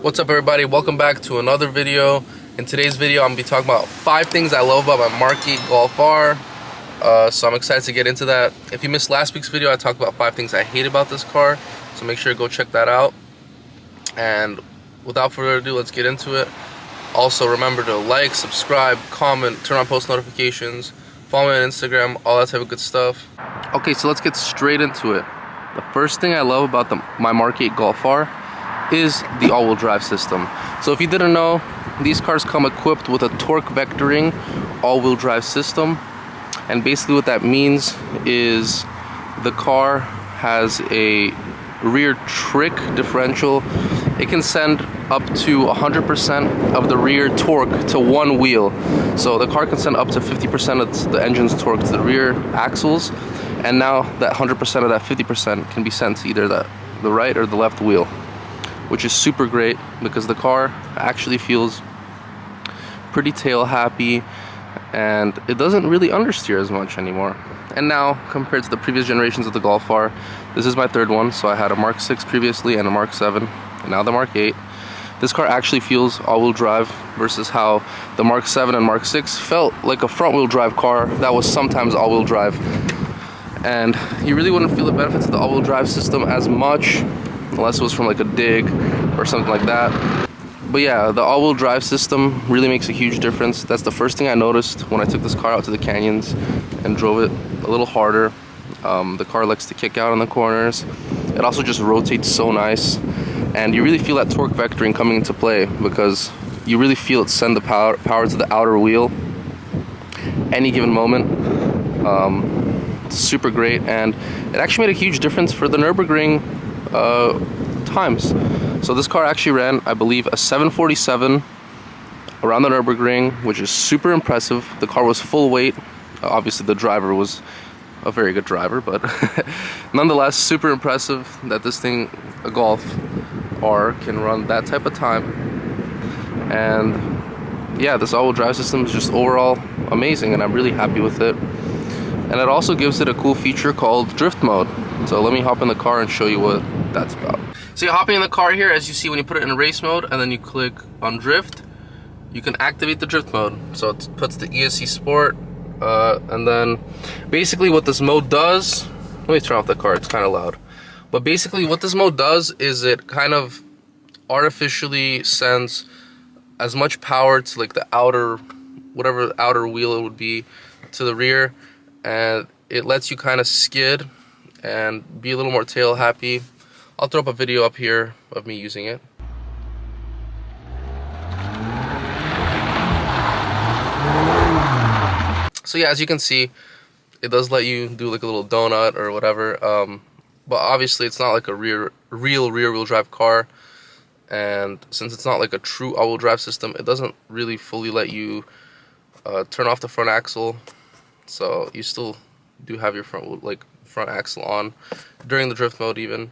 What's up, everybody? Welcome back to another video. In today's video, I'm gonna be talking about 5 things I love about my Mk8 Golf R. So I'm excited to get into that. If you missed last week's video, I talked about 5 things I hate about this car. So make sure to go check that out. And without further ado, let's get into it. Also, remember to like, subscribe, comment, turn on post notifications, follow me on Instagram, all that type of good stuff. Okay, so let's get straight into it. The first thing I love about my Mk8 Golf R is the all-wheel drive system. So if you didn't know, these cars come equipped with a torque vectoring all-wheel drive system, and basically what that means is the car has a rear trick differential. It can send up to 100% of the rear torque to one wheel. So the car can send up to 50% of the engine's torque to the rear axles, and now that 100% of that 50% can be sent to either the right or the left wheel, which is super great because the car actually feels pretty tail happy and it doesn't really understeer as much anymore. And now, compared to the previous generations of the Golf R, this is my third one. So I had a Mk6 previously and a Mk7, and now the Mk8. This car actually feels all-wheel drive versus how the Mk7 and Mk6 felt like a front-wheel drive car that was sometimes all-wheel drive. And you really wouldn't feel the benefits of the all-wheel drive system as much unless it was from like a dig or something like that. But yeah, the all-wheel drive system really makes a huge difference. That's the first thing I noticed when I took this car out to the canyons and drove it a little harder. The car likes to kick out on the corners. It also just rotates so nice, and you really feel that torque vectoring coming into play because you really feel it send the power to the outer wheel any given moment. It's super great, and it actually made a huge difference for the Nürburgring times. So this car actually ran, I believe, a 747 around the Nürburgring, which is super impressive. The car was full weight. Obviously the driver was a very good driver, but nonetheless super impressive that this thing, a Golf R, can run that type of time. And yeah, this all-wheel drive system is just overall amazing, and I'm really happy with it. And it also gives it a cool feature called drift mode. So let me hop in the car and show you what that's about. So you're hopping in the car here, as you see when you put it in race mode and then you click on drift, you can activate the drift mode. So it puts the ESC Sport, and then basically what this mode does, let me turn off the car, it's kind of loud. But basically what this mode does is it kind of artificially sends as much power to like the outer, whatever the outer wheel it would be, to the rear, and it lets you kind of skid and be a little more tail happy. I'll throw up a video up here of me using it. So yeah, as you can see, it does let you do like a little donut or whatever, but obviously it's not like a real rear-wheel drive car, and since it's not like a true all-wheel drive system, it doesn't really fully let you turn off the front axle. So you still do have your front axle on during the drift mode even.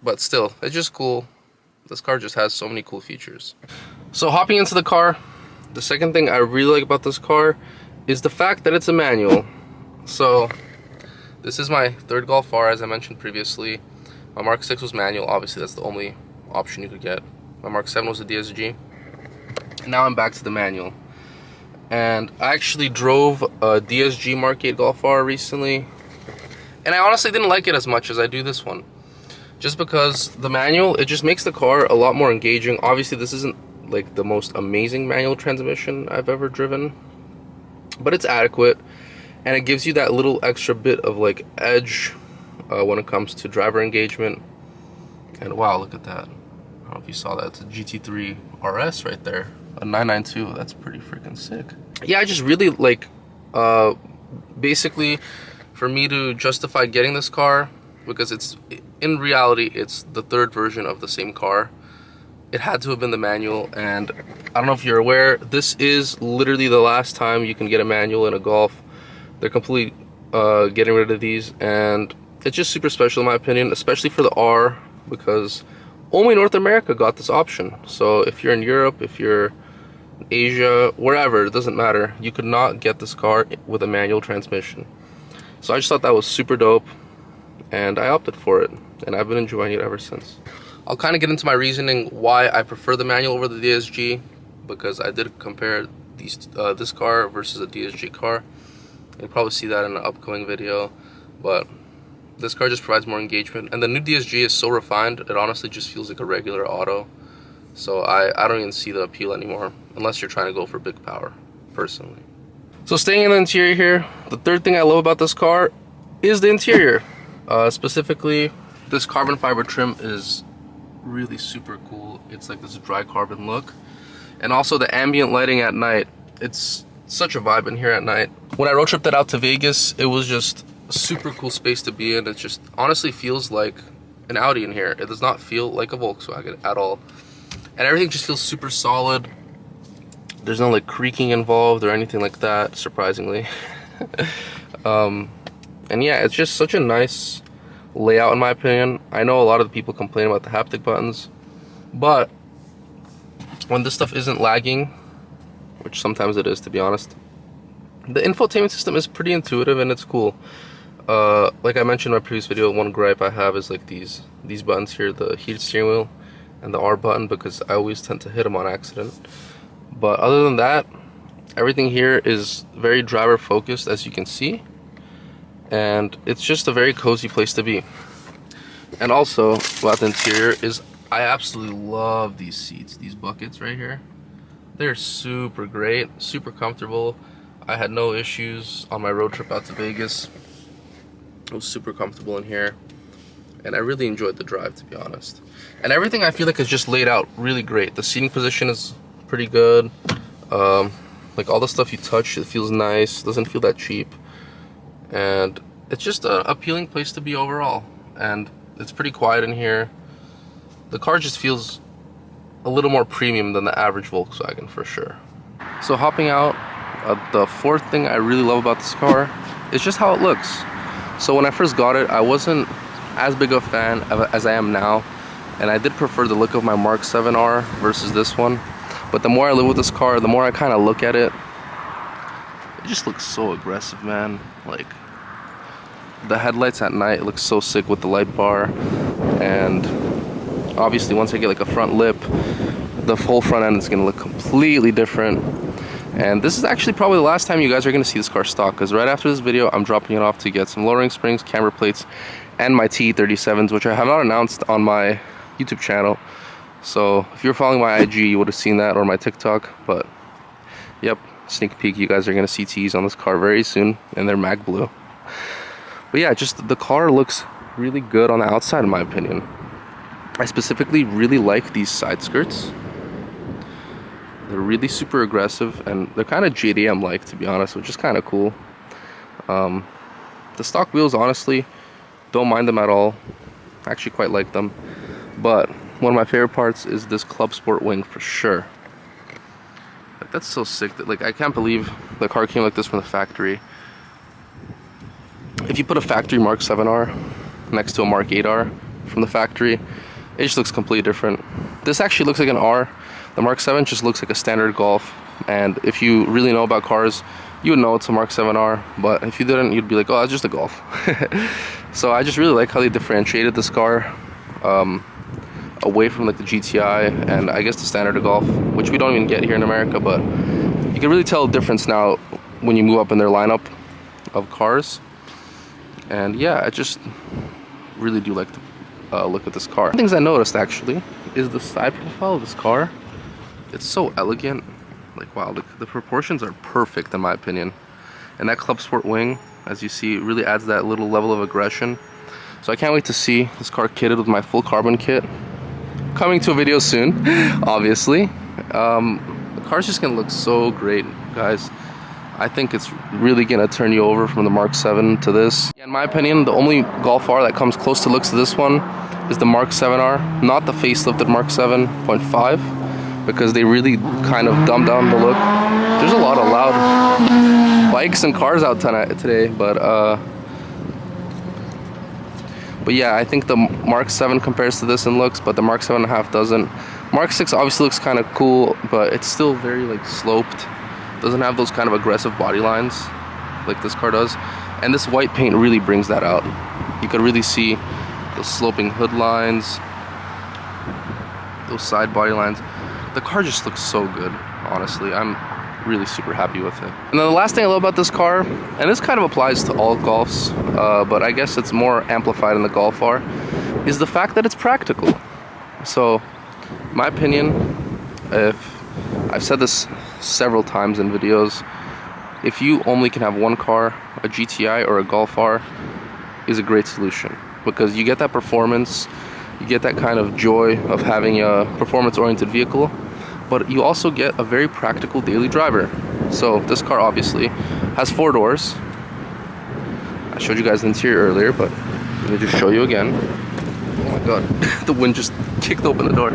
But still, it's just cool. This car just has so many cool features. So hopping into the car, the second thing I really like about this car is the fact that it's a manual. So this is my third Golf R, as I mentioned previously. My Mk6 was manual, obviously that's the only option you could get. My Mk7 was a DSG. And now I'm back to the manual. And I actually drove a DSG Mk8 Golf R recently, and I honestly didn't like it as much as I do this one. Just because the manual, it just makes the car a lot more engaging. Obviously this isn't like the most amazing manual transmission I've ever driven, but it's adequate, and it gives you that little extra bit of like edge when it comes to driver engagement. And wow, look at that. I don't know if you saw that. It's a GT3 RS right there, a 992. That's pretty freaking sick. Yeah, I just really like, basically for me to justify getting this car, because it's, in reality, it's the third version of the same car. It had to have been the manual, and I don't know if you're aware, this is literally the last time you can get a manual in a Golf. They're completely getting rid of these, and it's just super special in my opinion, especially for the R, because only North America got this option. So if you're in Europe, if you're in Asia, wherever, it doesn't matter, you could not get this car with a manual transmission. So I just thought that was super dope, and I opted for it, and I've been enjoying it ever since. I'll kind of get into my reasoning why I prefer the manual over the DSG, because I did compare this car versus a DSG car. You'll probably see that in an upcoming video, but this car just provides more engagement, and the new DSG is so refined, it honestly just feels like a regular auto. So I don't even see the appeal anymore, unless you're trying to go for big power, personally. So staying in the interior here, the third thing I love about this car is the interior. Specifically, this carbon fiber trim is really super cool. It's like this dry carbon look. And also the ambient lighting at night, it's such a vibe in here at night. When I road tripped it out to Vegas, it was just a super cool space to be in. It just honestly feels like an Audi in here. It does not feel like a Volkswagen at all. And everything just feels super solid. There's no like creaking involved or anything like that, surprisingly. And yeah, it's just such a nice layout in my opinion. I know a lot of the people complain about the haptic buttons, but when this stuff isn't lagging, which sometimes it is, to be honest, the infotainment system is pretty intuitive and it's cool. Like I mentioned in my previous video, one gripe I have is like these buttons here, the heated steering wheel and the R button, because I always tend to hit them on accident. But other than that, everything here is very driver focused, as you can see, and it's just a very cozy place to be. And also about the interior is I absolutely love these seats, these buckets right here. They're super great, super comfortable. I had no issues on my road trip out to Vegas. It was super comfortable in here, and I really enjoyed the drive, to be honest. And everything I feel like is just laid out really great. The seating position is pretty good. Like all the stuff you touch, it feels nice, doesn't feel that cheap, and it's just an appealing place to be overall. And it's pretty quiet in here. The car just feels a little more premium than the average Volkswagen for sure. So hopping out, the fourth thing I really love about this car is just how it looks. So when I first got it, I wasn't as big of a fan as I am now, and I did prefer the look of my Mark 7R versus this one. But the more I live with this car, the more I kind of look at it, it just looks so aggressive, man. Like the headlights at night look so sick with the light bar, and obviously once I get like a front lip, the whole front end is gonna look completely different. And this is actually probably the last time you guys are gonna see this car stock, because right after this video I'm dropping it off to get some lowering springs, camber plates, and my TE37s, which I have not announced on my YouTube channel. So if you're following my IG, you would have seen that, or my TikTok. But yep, sneak peek, you guys are gonna see T's on this car very soon, and they're mag blue. But yeah, just the car looks really good on the outside in my opinion. I specifically really like these side skirts. They're really super aggressive, and they're kind of JDM like, to be honest, which is kind of cool. The stock wheels, honestly, don't mind them at all. I actually quite like them. But one of my favorite parts is this Club Sport wing for sure. Like, that's so sick. That, like, I can't believe the car came like this from the factory. If you put a factory Mark 7R next to a Mark 8R from the factory, it just looks completely different. This actually looks like an R. The Mark 7 just looks like a standard Golf, and if you really know about cars, you would know it's a Mark 7R, but if you didn't, you'd be like, oh, it's just a Golf. So I just really like how they differentiated this car away from like the GTI and I guess the standard Golf, which we don't even get here in America, but you can really tell the difference now when you move up in their lineup of cars. And yeah, I just really do like to look at this car. One of the things I noticed actually is the side profile of this car. It's so elegant. Like, wow, the proportions are perfect in my opinion. And that Club Sport wing, as you see, really adds that little level of aggression. So I can't wait to see this car kitted with my full carbon kit. Coming to a video soon, obviously. The car's just gonna look so great, guys. I think it's really gonna turn you over from the Mark 7 to this. In my opinion, the only Golf R that comes close to looks to this one is the Mark 7R, not the facelifted Mark 7.5, because they really kind of dumbed down the look. There's a lot of loud bikes and cars out today, but yeah, I think the Mark 7 compares to this in looks, but the Mark 7.5 doesn't. Mark 6 obviously looks kind of cool, but it's still very like sloped. Doesn't have those kind of aggressive body lines like this car does. And this white paint really brings that out. You could really see the sloping hood lines. those side body lines. The car just looks so good, honestly. I'm really super happy with it. And then the last thing I love about this car, and this kind of applies to all Golfs, but I guess it's more amplified in the Golf R, is the fact that it's practical. So, in my opinion, I've said this several times in videos, if you only can have one car, a GTI or a Golf R is a great solution, because you get that performance, you get that kind of joy of having a performance-oriented vehicle, but you also get a very practical daily driver. So this car obviously has 4 doors. I showed you guys the interior earlier, but let me just show you again. Oh my god, the wind just kicked open the door.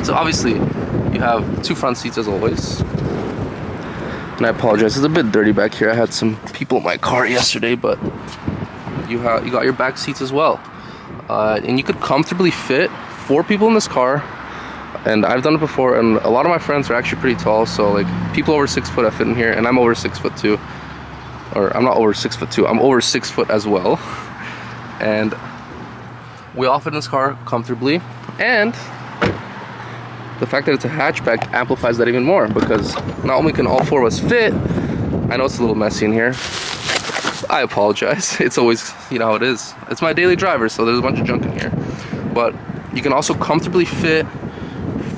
So obviously you have 2 front seats as always. And I apologize, it's a bit dirty back here. I had some people in my car yesterday, but you got your back seats as well. And you could comfortably fit 4 people in this car. And I've done it before, and a lot of my friends are actually pretty tall, so like people over 6 foot have fit in here, and I'm over 6 foot too. Or I'm not over 6 foot too, I'm over 6 foot as well. And we all fit in this car comfortably, and the fact that it's a hatchback amplifies that even more, because not only can all 4 of us fit, I know it's a little messy in here, I apologize, it's always, you know how it is. It's my daily driver, so there's a bunch of junk in here. But you can also comfortably fit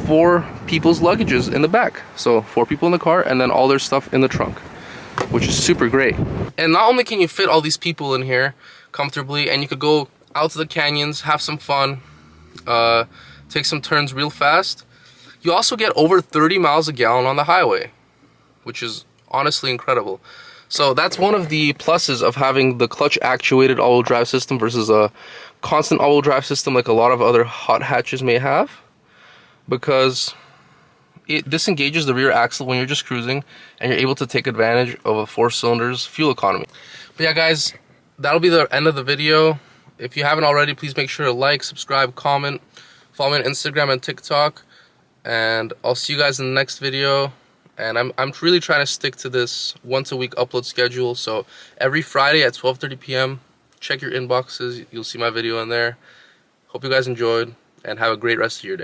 4 people's luggages in the back. So 4 people in the car, and then all their stuff in the trunk, which is super great. And not only can you fit all these people in here comfortably, and you could go out to the canyons, have some fun, take some turns real fast, you also get over 30 miles a gallon on the highway, which is honestly incredible. So that's one of the pluses of having the clutch actuated all-wheel drive system versus a constant all-wheel drive system like a lot of other hot hatches may have, because it disengages the rear axle when you're just cruising, and you're able to take advantage of a 4 cylinders fuel economy. But yeah guys, that'll be the end of the video. If you haven't already, please make sure to like, subscribe, comment, follow me on Instagram and TikTok, and I'll see you guys in the next video. And I'm really trying to stick to this once a week upload schedule, so every Friday at 12:30 p.m. check your inboxes, you'll see my video in there. Hope you guys enjoyed, and have a great rest of your day.